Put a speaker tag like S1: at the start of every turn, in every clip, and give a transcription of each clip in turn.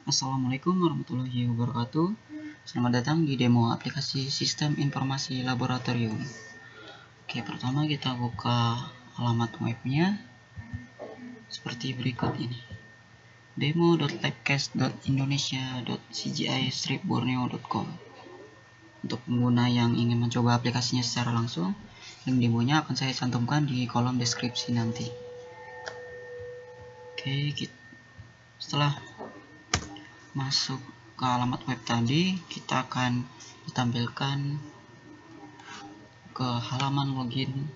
S1: Assalamualaikum warahmatullahi wabarakatuh. Selamat datang di demo aplikasi Sistem Informasi Laboratorium. Oke, pertama kita buka alamat webnya seperti berikut ini: demo.labcast.indonesia.cgi-borneo.com. Untuk pengguna yang ingin mencoba aplikasinya secara langsung, link demonya akan saya cantumkan di kolom deskripsi nanti. Oke, setelah masuk ke alamat web tadi, kita akan ditampilkan ke halaman login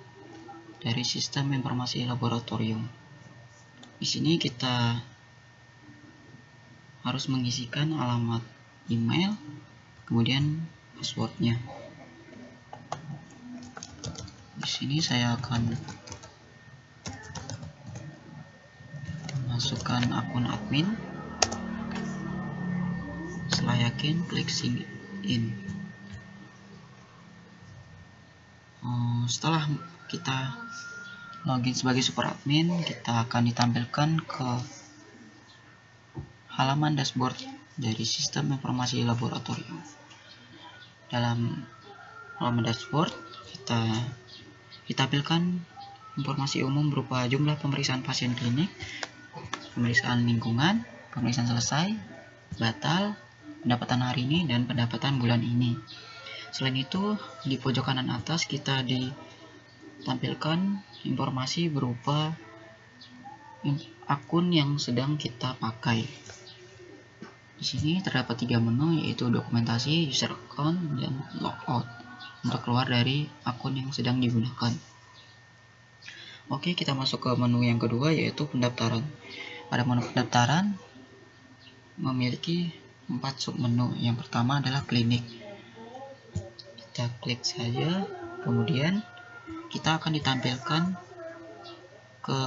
S1: dari Sistem Informasi Laboratorium. Di sini kita harus mengisikan alamat email, kemudian passwordnya. Di sini saya akan masukkan akun admin. Setelah yakin, klik sign in. Setelah kita login sebagai super admin, kita akan ditampilkan ke halaman dashboard dari Sistem Informasi Laboratorium. Dalam halaman dashboard, kita ditampilkan informasi umum berupa jumlah pemeriksaan pasien klinik, pemeriksaan lingkungan, pemeriksaan selesai, batal, pendapatan hari ini, dan pendapatan bulan ini. Selain itu, di pojok kanan atas kita ditampilkan informasi berupa akun yang sedang kita pakai. Di sini terdapat 3 menu, yaitu dokumentasi, user account, dan logout untuk keluar dari akun yang sedang digunakan. Oke, kita masuk ke menu yang kedua, yaitu pendaftaran. Pada menu pendaftaran memiliki 4 submenu. Yang pertama adalah klinik. Kita klik saja, kemudian kita akan ditampilkan ke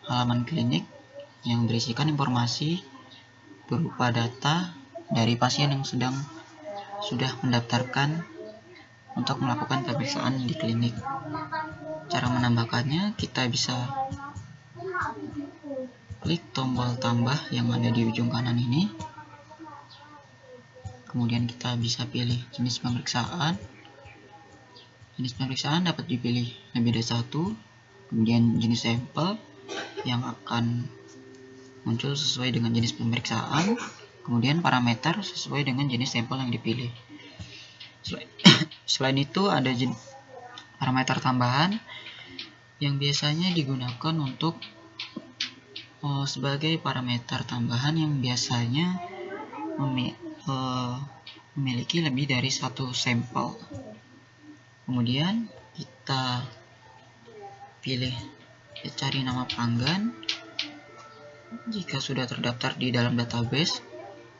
S1: halaman klinik yang berisikan informasi berupa data dari pasien yang sudah mendaftarkan untuk melakukan pemeriksaan di klinik. Cara menambahkannya, kita bisa klik tombol tambah yang ada di ujung kanan ini. Kemudian kita bisa pilih jenis pemeriksaan. Jenis pemeriksaan dapat dipilih lebih dari satu. Kemudian jenis sampel yang akan muncul sesuai dengan jenis pemeriksaan. Kemudian parameter sesuai dengan jenis sampel yang dipilih. Selain itu, ada parameter tambahan yang biasanya digunakan untuk sebagai parameter tambahan yang biasanya memiliki lebih dari satu sampel. Kemudian kita pilih cari nama pelanggan jika sudah terdaftar di dalam database.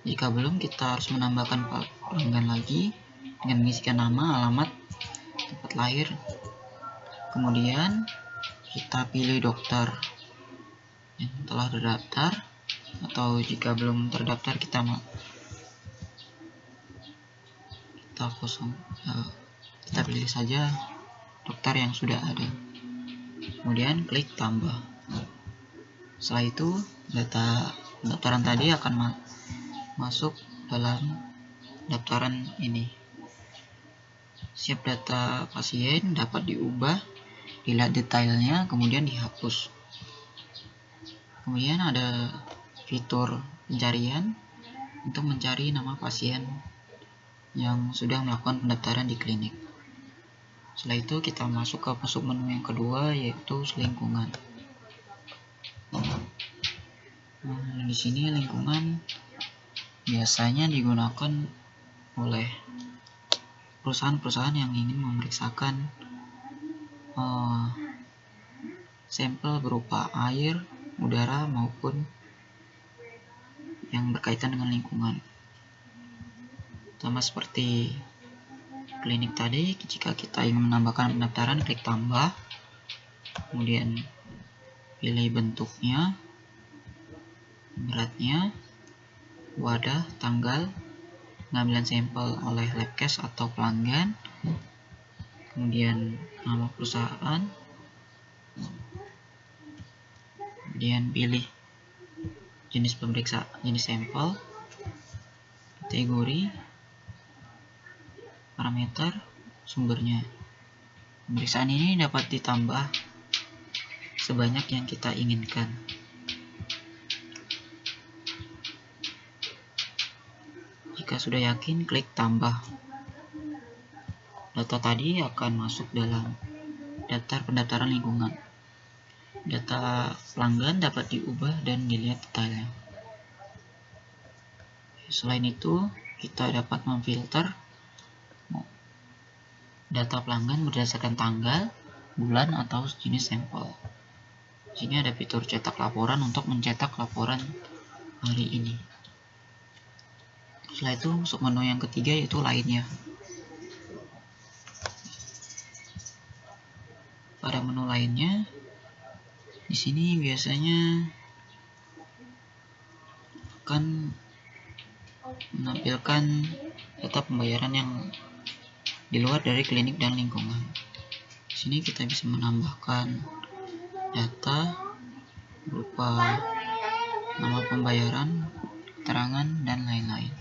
S1: Jika belum, kita harus menambahkan pelanggan lagi dengan mengisikan nama, alamat, tempat lahir. Kemudian kita pilih dokter yang telah terdaftar, atau jika belum terdaftar kita pilih saja dokter yang sudah ada. Kemudian klik tambah. Setelah itu, data pendaftaran tadi akan masuk dalam daftaran ini. Siap data pasien dapat diubah, dilihat detailnya, kemudian dihapus. Kemudian ada fitur pencarian untuk mencari nama pasien yang sudah melakukan pendaftaran di klinik. Setelah itu kita masuk ke submenu yang kedua, yaitu lingkungan. Di sini lingkungan biasanya digunakan oleh perusahaan-perusahaan yang ingin memeriksakan sampel berupa air, udara, maupun yang berkaitan dengan lingkungan. Sama seperti klinik tadi, jika kita ingin menambahkan pendaftaran, klik tambah, kemudian pilih bentuknya, beratnya, wadah, tanggal, pengambilan sampel oleh labcast atau pelanggan, kemudian nama perusahaan, kemudian pilih jenis jenis sampel, kategori, parameter, sumbernya. Pemeriksaan ini dapat ditambah sebanyak yang kita inginkan. Jika sudah yakin, klik tambah. Data tadi akan masuk dalam daftar pendaftaran lingkungan. Data pelanggan dapat diubah dan dilihat detailnya. Selain itu, kita dapat memfilter data pelanggan berdasarkan tanggal, bulan, atau jenis sampel. Di sini ada fitur cetak laporan untuk mencetak laporan hari ini. Setelah itu, masuk menu yang ketiga yaitu lainnya. Pada menu lainnya, di sini biasanya akan menampilkan data pembayaran yang di luar dari klinik dan lingkungan. Di sini kita bisa menambahkan data berupa nama pembayaran, keterangan, dan lain-lain.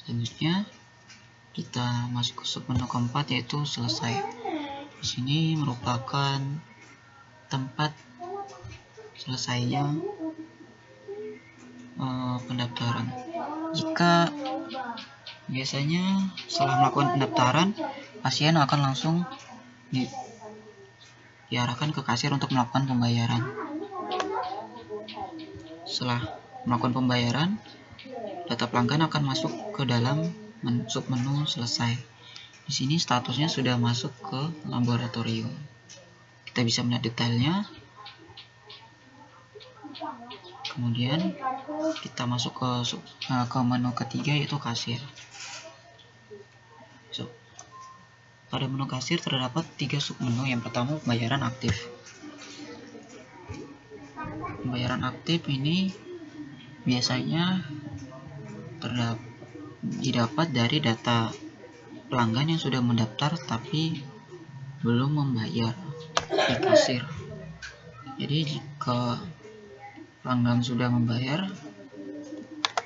S1: Selanjutnya kita masuk ke submenu keempat yaitu selesai. Di sini merupakan tempat selesainya pendaftaran. Jika biasanya setelah melakukan pendaftaran, pasien akan langsung diarahkan ke kasir untuk melakukan pembayaran. Setelah melakukan pembayaran, data pelanggan akan masuk ke dalam submenu selesai. Di sini statusnya sudah masuk ke laboratorium. Kita bisa melihat detailnya. Kemudian kita masuk ke menu ketiga yaitu kasir. Pada menu kasir terdapat 3 submenu. Yang pertama, pembayaran aktif. Pembayaran aktif ini biasanya didapat dari data pelanggan yang sudah mendaftar tapi belum membayar di kasir. Jadi jika pelanggan sudah membayar,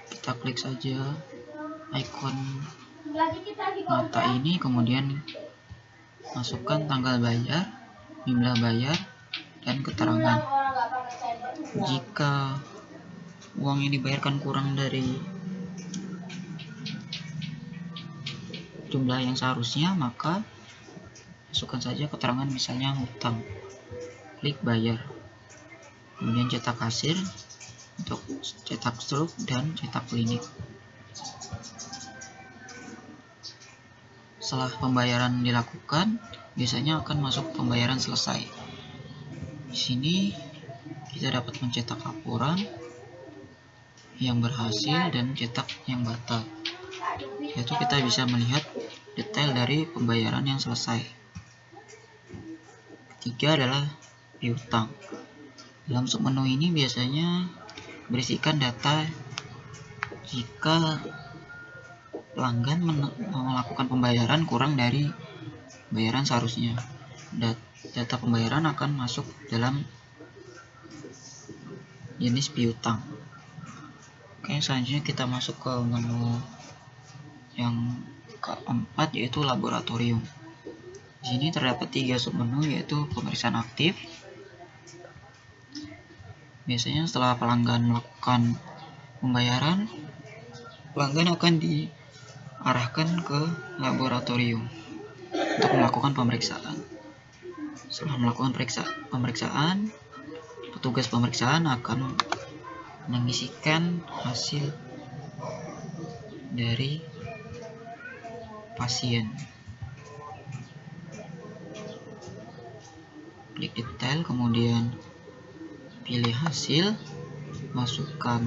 S1: kita klik saja ikon mata ini, kemudian masukkan tanggal bayar, jumlah bayar, dan keterangan. Jika uang yang dibayarkan kurang dari jumlah yang seharusnya, maka masukkan saja keterangan, misalnya hutang. Klik bayar. Kemudian cetak kasir untuk cetak struk dan cetak klinik. Setelah pembayaran dilakukan, biasanya akan masuk pembayaran selesai. Di sini kita dapat mencetak laporan yang berhasil dan cetak yang batal. Yaitu kita bisa melihat detail dari pembayaran yang selesai. Ketiga adalah piutang. Dalam submenu ini biasanya berisikan data jika pelanggan melakukan pembayaran kurang dari bayaran seharusnya. Data pembayaran akan masuk dalam jenis piutang. Oke, selanjutnya kita masuk ke menu yang keempat yaitu laboratorium. Di sini terdapat 3 submenu yaitu pemeriksaan aktif. Biasanya setelah pelanggan melakukan pembayaran, pelanggan akan diarahkan ke laboratorium untuk melakukan pemeriksaan. Setelah melakukan pemeriksaan, petugas pemeriksaan akan mengisikan hasil dari pasien. Klik detail, kemudian pilih hasil, masukkan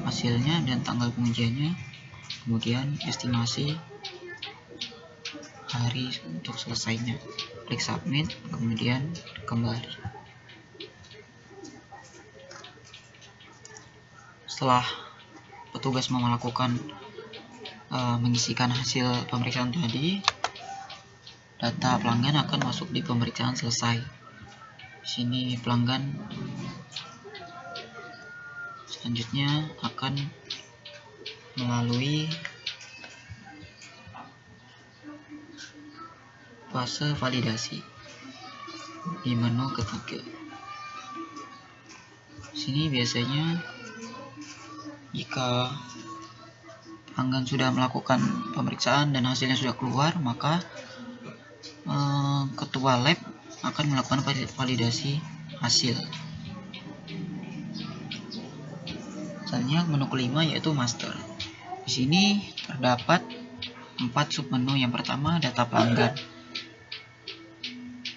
S1: hasilnya dan tanggal pengujiannya, kemudian estimasi hari untuk selesainya. Klik submit, kemudian kembali. Setelah petugas melakukan mengisikan hasil pemeriksaan tadi, data pelanggan akan masuk di pemeriksaan selesai. Di sini pelanggan Selanjutnya akan melalui fase validasi di menu ketiga. Sini biasanya jika pelanggan sudah melakukan pemeriksaan dan hasilnya sudah keluar, maka ketua lab akan melakukan validasi hasil. Selanjutnya menu kelima yaitu master. Di sini terdapat 4 submenu. Yang pertama data pelanggan.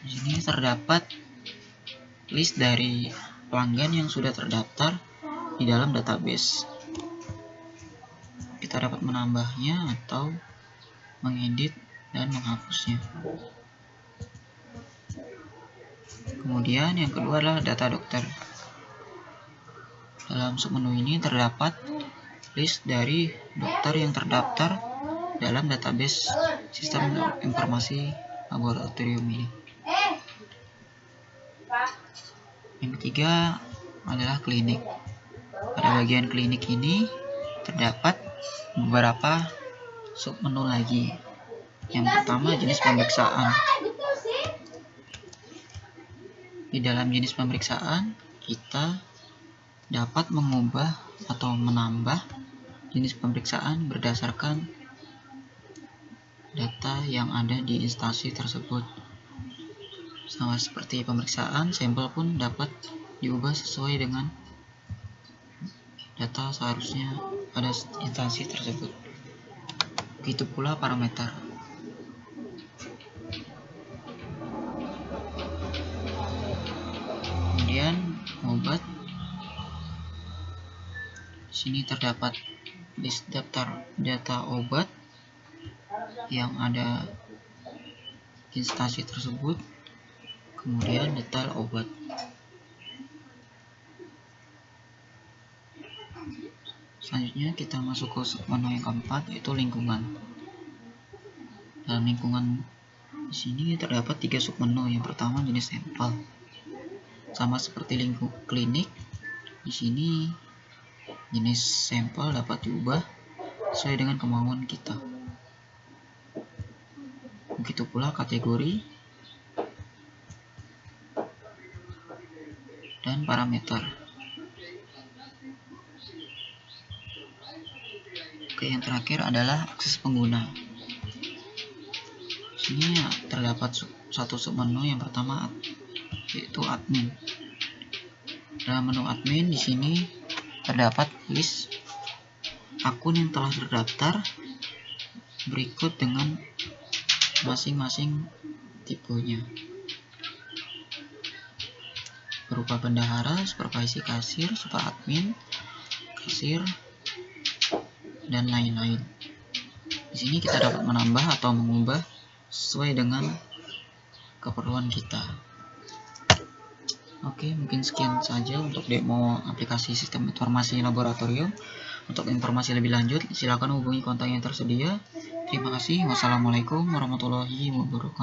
S1: Di sini terdapat list dari pelanggan yang sudah terdaftar di dalam database. Kita dapat menambahnya atau mengedit dan menghapusnya. Kemudian yang kedua adalah data dokter. Dalam submenu ini terdapat list dari dokter yang terdaftar dalam database sistem informasi laboratorium ini. Yang ketiga adalah klinik. Pada bagian klinik ini terdapat beberapa submenu lagi. Yang pertama jenis pemeriksaan. Di dalam jenis pemeriksaan kita dapat mengubah atau menambah jenis pemeriksaan berdasarkan data yang ada di instansi tersebut. Sama seperti pemeriksaan, sampel pun dapat diubah sesuai dengan data seharusnya pada instansi tersebut. Begitu pula parameter. Kemudian obat. Di sini terdapat list daftar data obat yang ada instansi tersebut, kemudian detail obat. Selanjutnya kita masuk ke submenu yang keempat yaitu lingkungan. Dalam lingkungan di sini terdapat 3 submenu. Yang pertama jenis sampel. Sama seperti klinik, di sini jenis sampel dapat diubah sesuai dengan kemauan kita. Begitu pula kategori dan parameter. Oke, yang terakhir adalah akses pengguna. Di sini terdapat satu submenu. Yang pertama yaitu admin. Dalam menu admin di sini terdapat list akun yang telah terdaftar berikut dengan masing-masing tipenya, berupa bendahara, supervisi kasir, super admin, kasir, dan lain-lain. Di sini kita dapat menambah atau mengubah sesuai dengan keperluan kita. Oke, mungkin sekian saja untuk demo aplikasi sistem informasi laboratorium. Untuk informasi lebih lanjut, silakan hubungi kontak yang tersedia. Terima kasih. Wassalamualaikum warahmatullahi wabarakatuh.